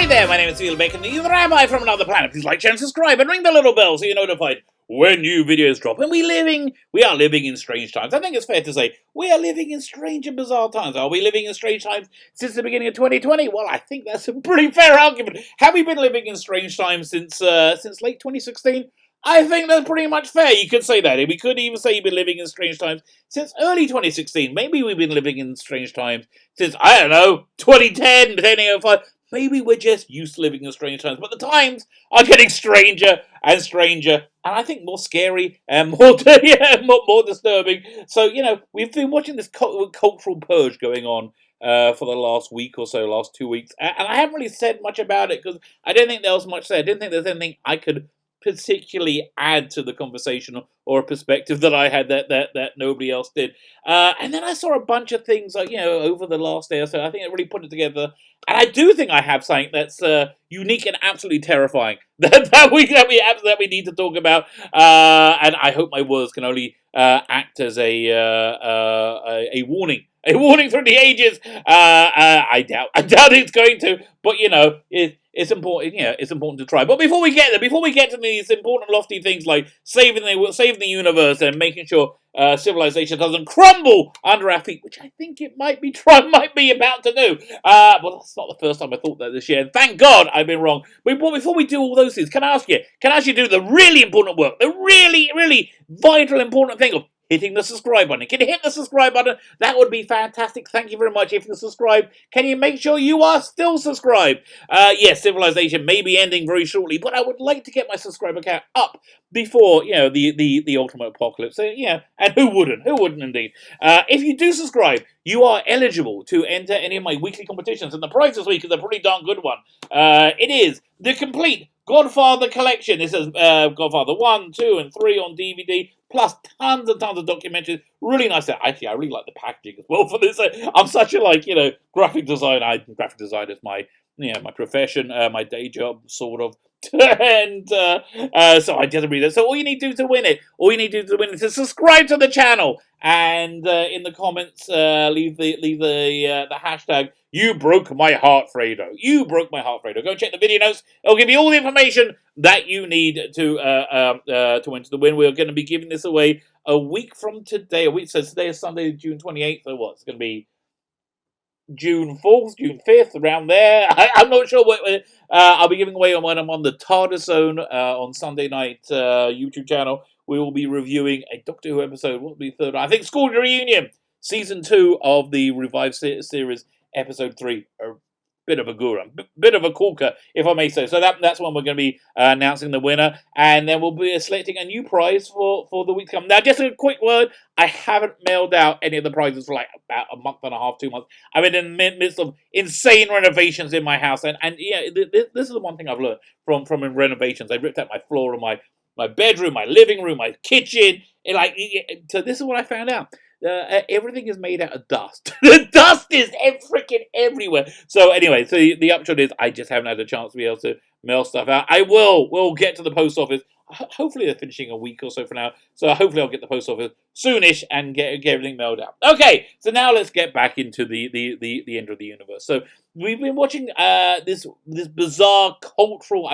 Hi there, my name is Neil Bacon, the Rabbi from another planet. Please like, share, and subscribe, and ring the little bell so you're notified when new videos drop. And we are living in strange times. I think it's fair to say we are living in strange and bizarre times. Are we living in strange times since the beginning of 2020? Well, I think that's a pretty fair argument. Have we been living in strange times since late 2016? I think that's pretty much fair. You could say that. We could even say you've been living in strange times since early 2016. Maybe we've been living in strange times since, I don't know, 2010, 2005. Maybe we're just used to living in strange times. But the times are getting stranger and stranger. And I think more scary and more disturbing. So, we've been watching this cultural purge going on for the last week or so, last 2 weeks. And I haven't really said much about it because I don't think there was much there. I didn't think there's anything I could particularly add to the conversation or a perspective that I had that nobody else did. And then I saw a bunch of things over the last day or so. I think it really put it together. And I do think I have something that's unique and absolutely terrifying that we need to talk about. And I hope my words can only act as a warning. A warning through the ages. I doubt it's going to, but it's important. It's important to try. But before we get there, before we get to these important, lofty things like saving the universe and making sure civilization doesn't crumble under our feet, which I think it might be about to do. Well, that's not the first time I thought that this year. And thank God I've been wrong. But before we do all those things, can I ask you to do the really important work, the really, really vital, important thing of hitting the subscribe button. Can you hit the subscribe button? That would be fantastic. Thank you very much. If you're subscribed, can you make sure you are still subscribed? Yes, civilization may be ending very shortly, but I would like to get my subscriber count up before the ultimate apocalypse. So, and who wouldn't? Who wouldn't indeed? If you do subscribe, you are eligible to enter any of my weekly competitions, and the prize this week is a pretty darn good one. It is the complete Godfather Collection. This is Godfather 1, 2, and 3 on DVD, plus tons and tons of documentaries. Really nice. Actually, I really like the packaging as well for this. I'm such a graphic designer. Graphic design is my my profession, my day job, sort of. And so I didn't read it. So all you need to do to win it, is to subscribe to the channel, and in the comments leave the hashtag "You broke my heart, Fredo." You broke my heart, Fredo. Go and check the video notes. It'll give you all the information that you need to enter the win. We're going to be giving this away a week from today. So today is Sunday, June 28th. So what? It's going to be June 4th, June 5th, around there. I'm not sure what I'll be giving away when I'm on the TARDIS Zone on Sunday night YouTube channel. We will be reviewing a Doctor Who episode. What will be the third? I think School Reunion, Season 2 of the revived series, Episode 3. A bit of a guru, bit of a corker, if I may say. So that's when we're going to be announcing the winner, and then we'll be selecting a new prize for the week to come. Now, just a quick word, I haven't mailed out any of the prizes for about a month and a half, 2 months. I'm in the midst of insane renovations in my house, and this is the one thing I've learned from renovations. I ripped out my floor of my bedroom, my living room, my kitchen, so this is what I found out. Everything is made out of dust. The dust is freaking everywhere. So anyway, so the upshot is I just haven't had a chance to be able to mail stuff out. We'll get to the post office. Hopefully they're finishing a week or so from now. So hopefully I'll get the post office soonish and get everything mailed out. Okay, so now let's get back into the end of the universe. So we've been watching this bizarre cultural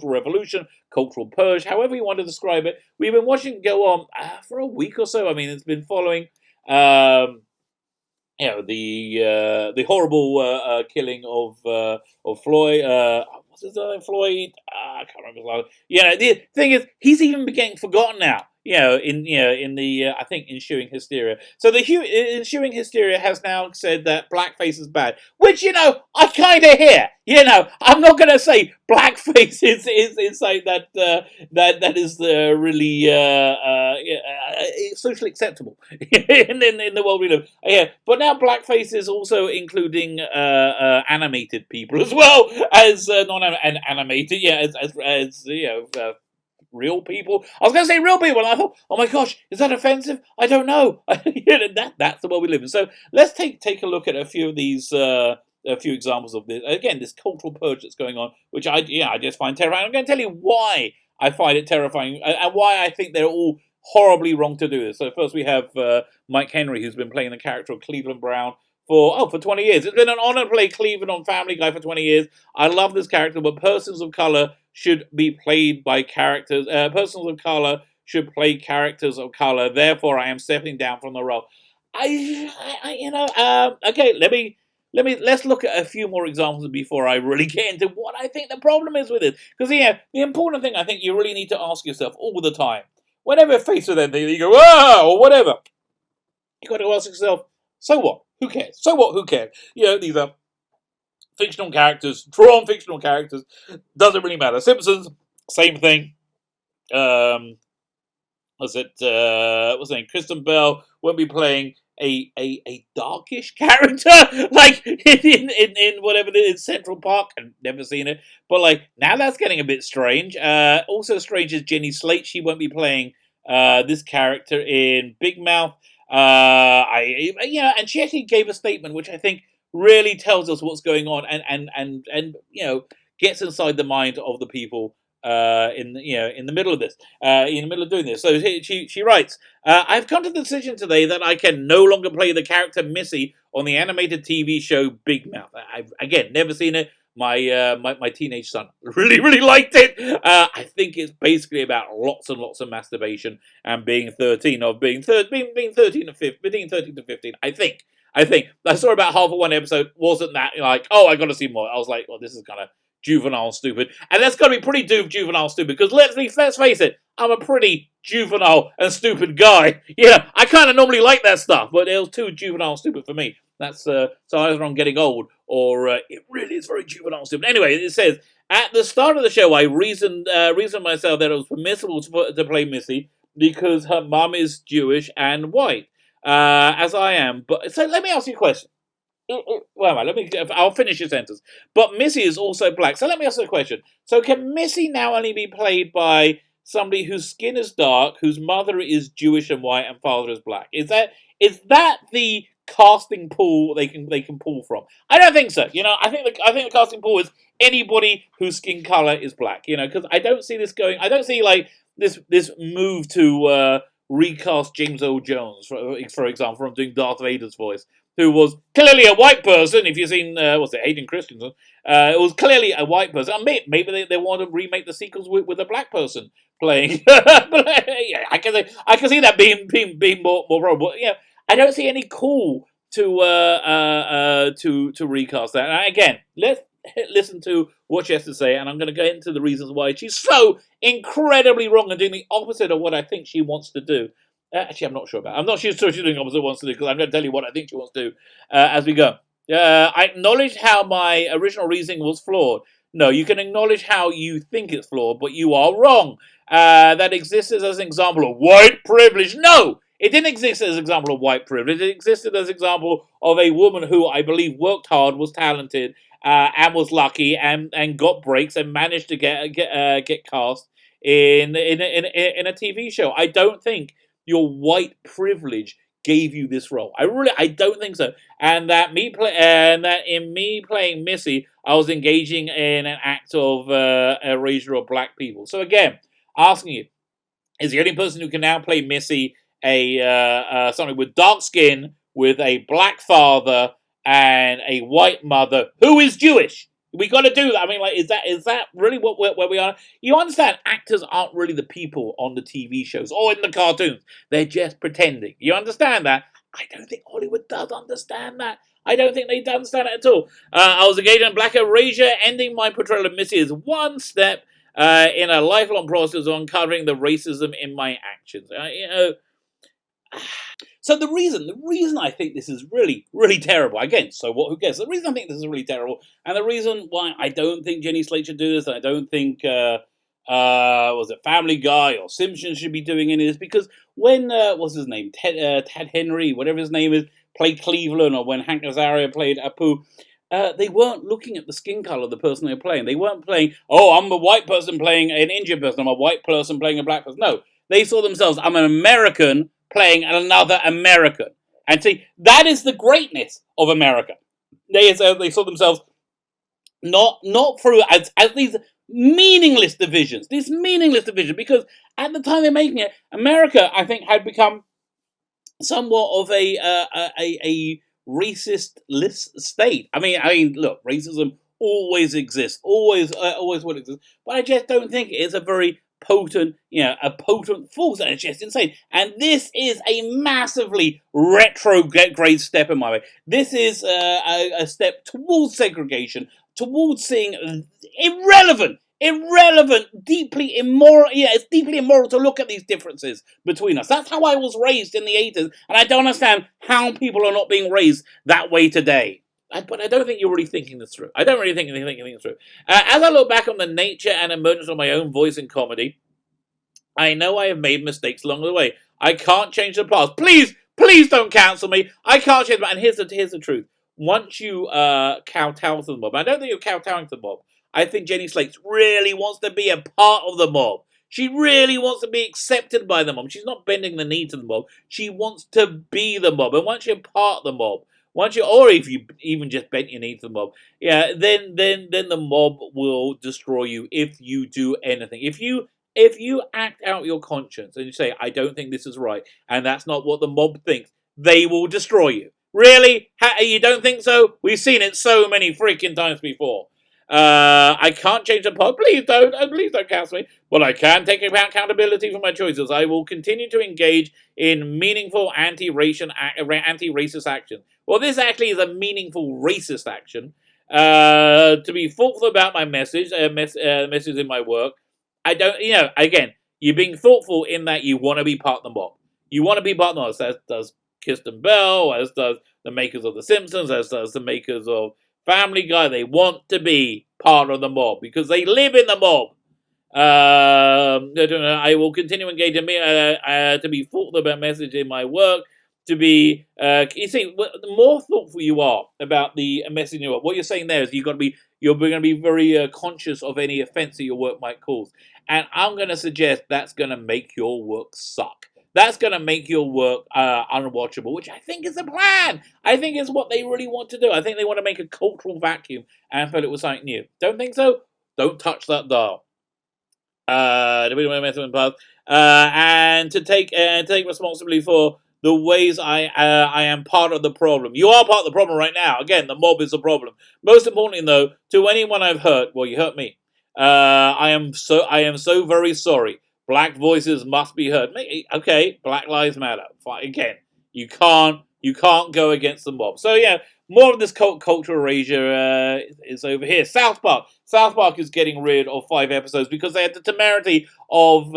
revolution, cultural purge, however you want to describe it. We've been watching it go on for a week or so. I mean, it's been following the horrible killing of Floyd. What's his name? Floyd. I can't remember his name. The thing is, he's even getting forgotten now. In the I think ensuing hysteria. So the ensuing hysteria has now said that blackface is bad, which I kind of hear. I'm not going to say blackface is like that that is really socially acceptable in the world we live. Yeah, but now blackface is also including animated people as well as non-animated. Yeah, as real people. I was going to say real people, and I thought, oh my gosh, is that offensive? I don't know. That's the world we live in. So let's take a look at a few of these, a few examples of this. Again, this cultural purge that's going on, which I just find terrifying. I'm going to tell you why I find it terrifying and why I think they're all horribly wrong to do this. So first we have Mike Henry, who's been playing the character of Cleveland Brown for 20 years. It's been an honor to play Cleveland on Family Guy for 20 years. I love this character, but persons of color should be played by characters. Persons of color should play characters of color. Therefore, I am stepping down from the role. Okay. Let's look at a few more examples before I really get into what I think the problem is with it. Because the important thing I think you really need to ask yourself all the time, whenever faced with anything, you go, or whatever, you got to ask yourself, so what? Who cares? So what? Who cares? These are fictional characters, drawn fictional characters. Doesn't really matter. Simpsons, same thing. What's the name? Kristen Bell won't be playing a darkish character like in whatever it is, Central Park. I've never seen it, but like now that's getting a bit strange. Also strange is Jenny Slate. She won't be playing this character in Big Mouth. And she actually gave a statement which I think really tells us what's going on and gets inside the mind of the people in the middle of this, in the middle of doing this. So she writes, I've come to the decision today that I can no longer play the character Missy on the animated TV show Big Mouth. I've, again, never seen it. My teenage son really liked it. I think it's basically about lots and lots of masturbation and being 13 or being 13 to 15, between 13 to 15. I think I saw about half of one episode. Wasn't that like, oh, I got to see more? I was like, well, this is kind of juvenile stupid, and that's got to be pretty juvenile stupid, because let's face it, I'm a pretty juvenile and stupid guy. I kind of normally like that stuff, but it was too juvenile stupid for me. That's so either I'm getting old or it really is very juvenile stupid. Anyway, it says at the start of the show, I reasoned myself that it was permissible to play Missy because her mum is Jewish and white, as I am. But so let me ask you a question. I'll finish your sentence. But Missy is also black. So let me ask you a question. So can Missy now only be played by somebody whose skin is dark, whose mother is Jewish and white, and father is black? Is that the casting pool they can pull from? I don't think so. I think the casting pool is anybody whose skin color is black. Because I don't see this going. I don't see like this move to recast James Earl Jones, for example, from doing Darth Vader's voice, who was clearly a white person. If you've seen, Hayden Christensen, it was clearly a white person. Maybe they want to remake the sequels with a black person playing. Yeah, I can see that being more probable. I don't see any call to recast that. And again, let's listen to what she has to say, and I'm going to go into the reasons why she's so incredibly wrong and doing the opposite of what I think she wants to do. Actually, I'm not sure about it. I'm not sure she's doing the opposite of what she wants to do, because I'm going to tell you what I think she wants to do as we go. I acknowledge how my original reasoning was flawed. No, you can acknowledge how you think it's flawed, but you are wrong. That existed as an example of white privilege. No! It didn't exist as an example of white privilege. It existed as an example of a woman who I believe worked hard, was talented, and was lucky, and got breaks and managed to get cast in a TV show. I don't think your white privilege gave you this role. I don't think so. And that in me playing Missy, I was engaging in an act of erasure of black people. So again, asking you, is the only person who can now play Missy somebody with dark skin, with a black father and a white mother who is Jewish? We got to do that. I mean, like, is that really where we are? You understand? Actors aren't really the people on the TV shows or in the cartoons. They're just pretending. You understand that? I don't think Hollywood does understand that. I don't think they understand it at all. I was engaged in black erasure. Ending my portrayal of Missy is one step in a lifelong process of uncovering the racism in my actions. So the reason I think this is really, really terrible, again, so what, who cares? The reason I think this is really terrible, and the reason why I don't think Jenny Slate should do this, and I don't think, was it Family Guy or Simpsons should be doing any of this, because when, what's his name, Ted Henry, whatever his name is, played Cleveland, or when Hank Azaria played Apu, they weren't looking at the skin color of the person they were playing. They weren't playing, oh, I'm a white person playing an Indian person, I'm a white person playing a black person. No, they saw themselves, I'm an American playing another American. And see, that is the greatness of America. They saw themselves not through as these meaningless divisions, because at the time they're making it, America, I think, had become somewhat of a racist state. I mean, look, racism always exists, always will exist, but I just don't think it's a very potent, a potent force. It's just insane. And this is a massively retrograde step in my way. This is a step towards segregation, towards seeing irrelevant, deeply immoral. Yeah, it's deeply immoral to look at these differences between us. That's how I was raised in the 80s, and I don't understand how people are not being raised that way today. But I don't think you're really thinking this through. I don't really think you're thinking this through. As I look back on the nature and emergence of my own voice in comedy, I know I have made mistakes along the way. I can't change the past. Please don't cancel me. I can't change it. And here's the truth. Once you kowtow to the mob, I don't think you're kowtowing to the mob. I think Jenny Slates really wants to be a part of the mob. She really wants to be accepted by the mob. She's not bending the knee to the mob. She wants to be the mob. And once you're part of the mob, or if you even just bent your knee to the mob, then the mob will destroy you if you do anything. If you act out your conscience and you say, I don't think this is right, and that's not what the mob thinks, they will destroy you. Really? You don't think so? We've seen it so many freaking times before. I can't change the pod. Please don't cancel me. Well, I can take accountability for my choices. I will continue to engage in meaningful anti-racist action. Well, this actually is a meaningful racist action. To be thoughtful about my message in my work. I don't, again, you're being thoughtful in that you want to be part of the mob. You want to be part of the mob, as does Kirsten Bell, as does the makers of The Simpsons, as does the makers of Family Guy. They want to be part of the mob because they live in the mob. I will continue engaging to be thoughtful about message in my work. To be, you see, the more thoughtful you are about the message in your work, what you're saying there is you're going to be very conscious of any offense that your work might cause. And I'm going to suggest that's going to make your work suck. That's going to make your work unwatchable, which I think is the plan. I think it's what they really want to do. I think they want to make a cultural vacuum and fill it with something new. Don't think so? Don't touch that dial. And to take responsibility for the ways I am part of the problem. You are part of the problem right now. Again, the mob is the problem. Most importantly, though, to anyone I've hurt, well, you hurt me. I am so very sorry. Black voices must be heard. Okay, Black Lives Matter. Fine. Again, you can't go against the mob. So yeah, more of this cultural erasure is over here. South Park. South Park is getting rid of 5 episodes because they had the temerity of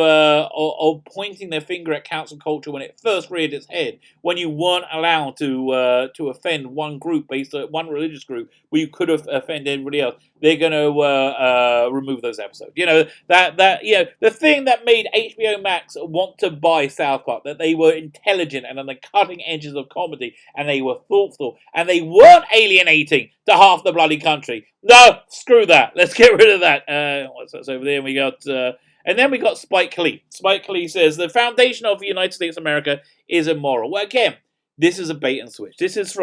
pointing their finger at cancel culture when it first reared its head. When you weren't allowed to offend one group based on one religious group, where you could have offended everybody else, they're going to remove those episodes. The thing that made HBO Max want to buy South Park, that they were intelligent and on the cutting edges of comedy, and they were thoughtful, and they weren't alienating to half the bloody country. No, screw that. Let's get rid of that. What's over there? We got, and then we got Spike Lee. Spike Lee says the foundation of the United States of America is immoral. Well, again, this is a bait and switch. This has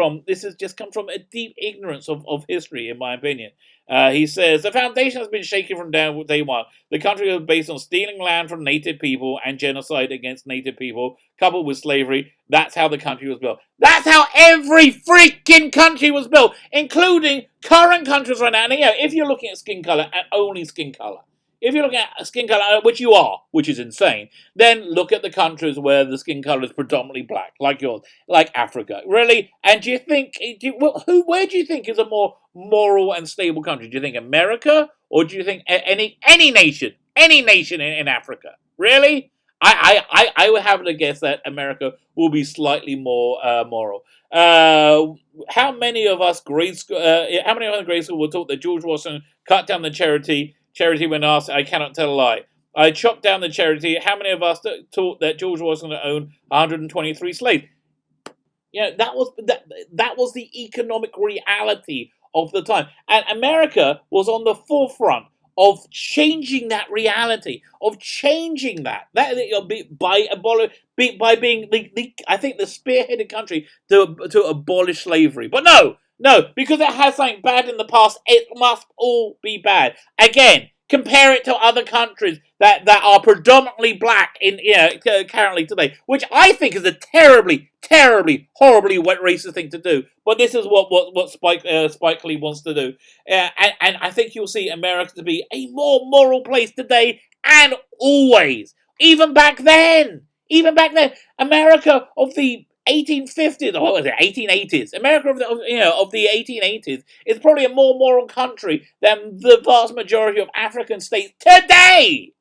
just come from a deep ignorance of history, in my opinion. He says the foundation has been shaken from day one. The country was based on stealing land from native people and genocide against native people, coupled with slavery. That's how the country was built. That's how every freaking country was built, including current countries right now. And if you're looking at skin color and only skin color, if you're looking at skin color, which you are, which is insane, then look at the countries where the skin color is predominantly black, like yours, like Africa. Really? And do you think, where do you think is a more moral and stable country? Do you think America, or do you think any nation in Africa? Really? I would have to guess that America will be slightly more moral. How many of us grade school were taught that George Washington cut down the charity when asked, I cannot tell a lie. I chopped down the charity. How many of us taught that George Washington owned 123 slaves? That was the economic reality of the time. And America was on the forefront of changing that reality, of changing that by being I think the spearheaded country to abolish slavery. But no, because it has something bad in the past, it must all be bad. Again, compare it to other countries. that are predominantly black in currently today, which I think is a terribly, terribly, horribly racist thing to do. But this is what Spike Lee wants to do, and I think you'll see America to be a more moral place today and always. Even back then, America of the 1850s, or what was it, 1880s? America of the 1880s is probably a more moral country than the vast majority of African states today.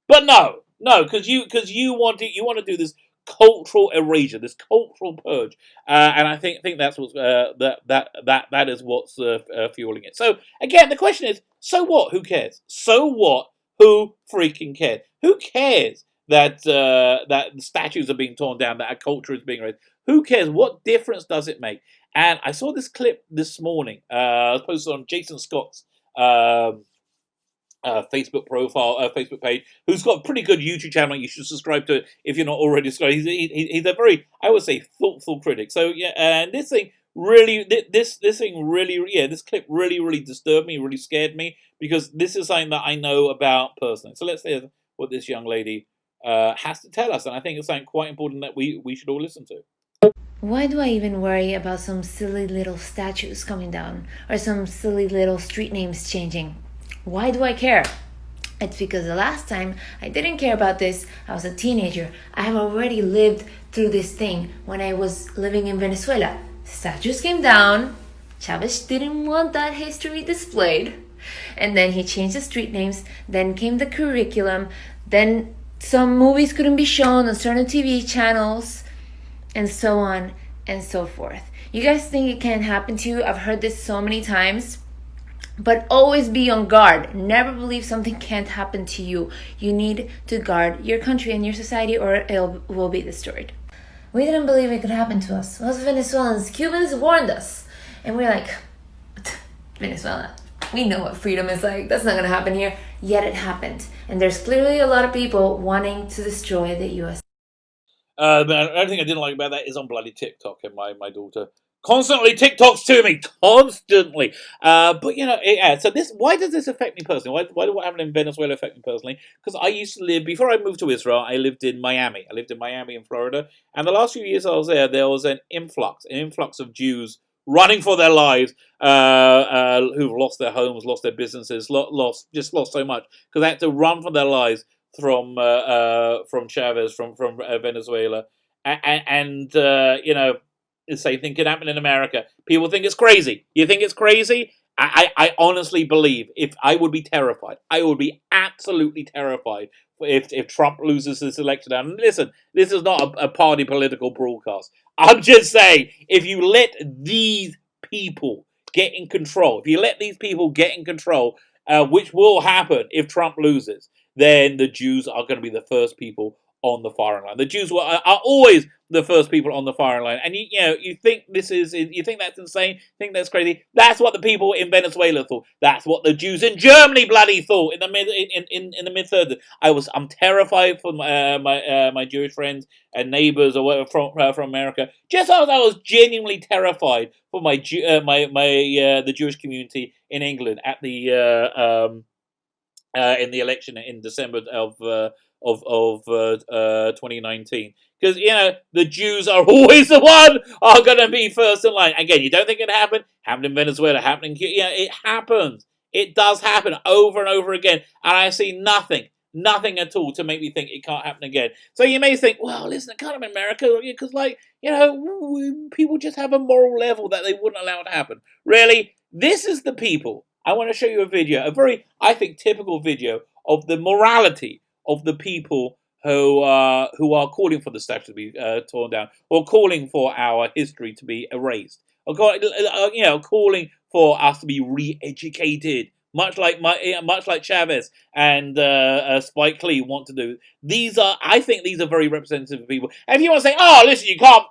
But no, because you want to do this cultural erasure, this cultural purge, and I think that's what's that is what's fueling it. So again, the question is, so what? Who cares? So what? Who freaking cares? Who cares that that statues are being torn down, that our culture is being erased? Who cares? What difference does it make? And I saw this clip this morning, posted on Jason Scott's Facebook profile, Facebook page, who's got a pretty good YouTube channel. You should subscribe to it if you're not already subscribed. He's a very, I would say, thoughtful critic. So yeah, and this thing really, this thing really, yeah, this clip really disturbed me, really scared me, because this is something that I know about personally. So let's hear what this young lady has to tell us, and I think it's something quite important that we should all listen to. Why do I even worry about some silly little statues coming down or some silly little street names changing? Why do I care? It's because the last time I didn't care about this, I was a teenager. I have already lived through this thing when I was living in Venezuela. Statues came down. Chavez didn't want that history displayed. And then he changed the street names. Then came the curriculum. Then some movies couldn't be shown on certain TV channels. And so on and so forth. You guys think it can't happen to you? I've heard this so many times. But always be on guard. Never believe something can't happen to you. You need to guard your country and your society, or it will be destroyed. We didn't believe it could happen to us. Us Venezuelans, Cubans warned us. And we're like, Venezuela, we know what freedom is like. That's not going to happen here. Yet it happened. And there's clearly a lot of people wanting to destroy the U.S. The only thing I didn't like about that is on bloody TikTok, and my daughter constantly TikToks to me, constantly. But yeah. So why does this affect me personally? Why did what happened in Venezuela affect me personally? Because I used to live, before I moved to Israel, I lived in Miami. I lived in Miami in Florida, and the last few years I was there was an influx of Jews running for their lives, who've lost their homes, lost their businesses, lost so much because they had to run for their lives from Chavez, from Venezuela, and the same thing could happen in America. People think it's crazy. You think it's crazy? I honestly believe I would be terrified. I would be absolutely terrified if Trump loses this election. And listen, this is not a party political broadcast. I'm just saying, if you let these people get in control, which will happen if Trump loses, then the Jews are going to be the first people on the firing line. The Jews are always the first people on the firing line. And you think you think that's insane? Think that's crazy? That's what the people in Venezuela thought. That's what the Jews in Germany bloody thought in the mid 30s. I'm terrified for my Jewish friends and neighbors or whatever from America. Just as I was genuinely terrified for the Jewish community in England at the in the election in December of 2019, because the Jews are always the one are going to be first in line. Again, you don't think it happened? Happened in Venezuela, happened in Cuba. It happens. It does happen over and over again, and I see nothing at all to make me think it can't happen again. So you may think, well, listen, it can't happen in America because, people just have a moral level that they wouldn't allow it to happen. Really, this is the people. I want to show you a video, a very, I think, typical video of the morality of the people who are calling for the statue to be torn down, or calling for our history to be erased, or calling for us to be re-educated, much like Chavez and Spike Lee want to do. I think these are very representative of people. And if you want to say, oh, listen, you can't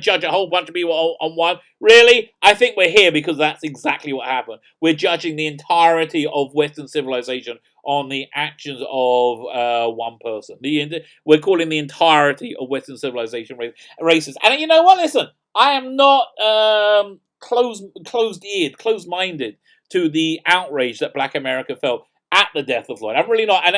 judge a whole bunch of people on one. Really? I think we're here because that's exactly what happened. We're judging the entirety of Western civilization on the actions of one person. We're calling the entirety of Western civilization racist. And you know what? Listen, I am not closed-eared, closed-minded to the outrage that Black America felt at the death of Floyd. I'm really not. And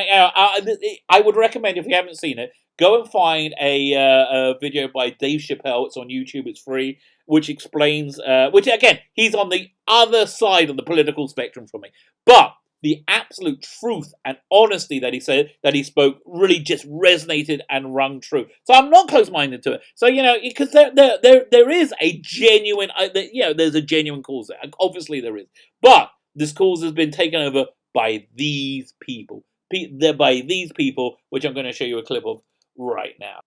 I would recommend, if you haven't seen it, go and find a video by Dave Chappelle. It's on YouTube. It's free, which explains, which again, he's on the other side of the political spectrum from me. But the absolute truth and honesty that he said, that he spoke, really just resonated and rung true. So I'm not close-minded to it. So, because there is a genuine, there's a genuine cause there. Obviously there is. But this cause has been taken over by these people. By these people, which I'm going to show you a clip of right now.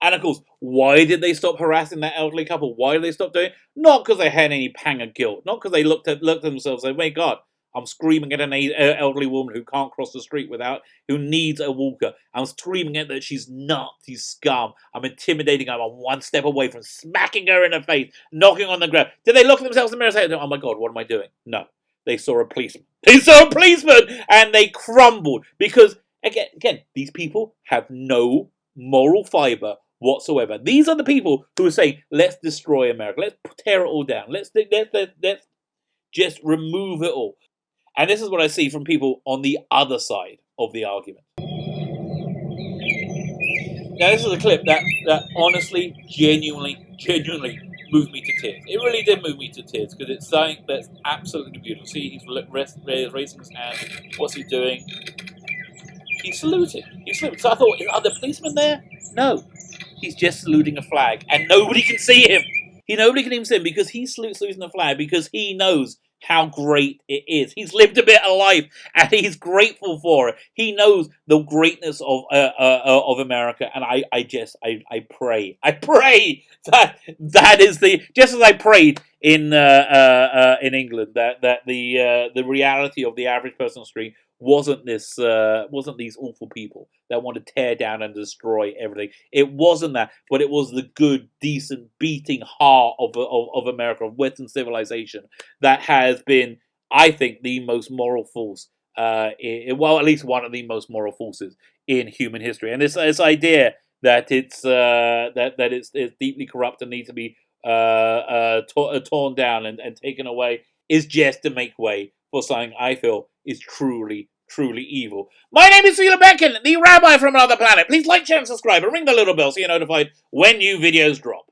And of course, why did they stop harassing that elderly couple? Why did they stop doing it? Not because they had any pang of guilt. Not because they looked at themselves and said, "My God, I'm screaming at an elderly woman who can't cross the street who needs a walker. I'm screaming at that she's nuts, she's scum. I'm intimidating her. I'm one step away from smacking her in the face, knocking on the ground." Did they look at themselves in the mirror and say, "Oh my God, what am I doing?" No. They saw a policeman. They saw a policeman and they crumbled. Because, again, these people have no moral fiber whatsoever. These are the people who are saying, "Let's destroy America. Let's tear it all down. Let's just remove it all." And this is what I see from people on the other side of the argument. Now, this is a clip that honestly, genuinely moved me to tears. It really did move me to tears because it's something that's absolutely beautiful. See, he's raising his hand. What's he doing? He's saluting. So I thought, are the policemen there? No. He's just saluting a flag, and nobody can see him. Nobody can even see him because he's saluting the flag because he knows how great it is. He's lived a bit of life, and he's grateful for it. He knows the greatness of America, and I pray that is just as I prayed in England that the reality of the average person on the street wasn't these awful people that want to tear down and destroy everything. It wasn't that, but it was the good, decent, beating heart of America, of Western civilization, that has been, I think, the most moral force. At least one of the most moral forces in human history. And this idea that it's deeply corrupt and needs to be torn down and taken away is just to make way for something I feel is truly evil. My name is Sheila Becken, the Rabbi from another planet. Please like, share, and subscribe, and ring the little bell so you're notified when new videos drop.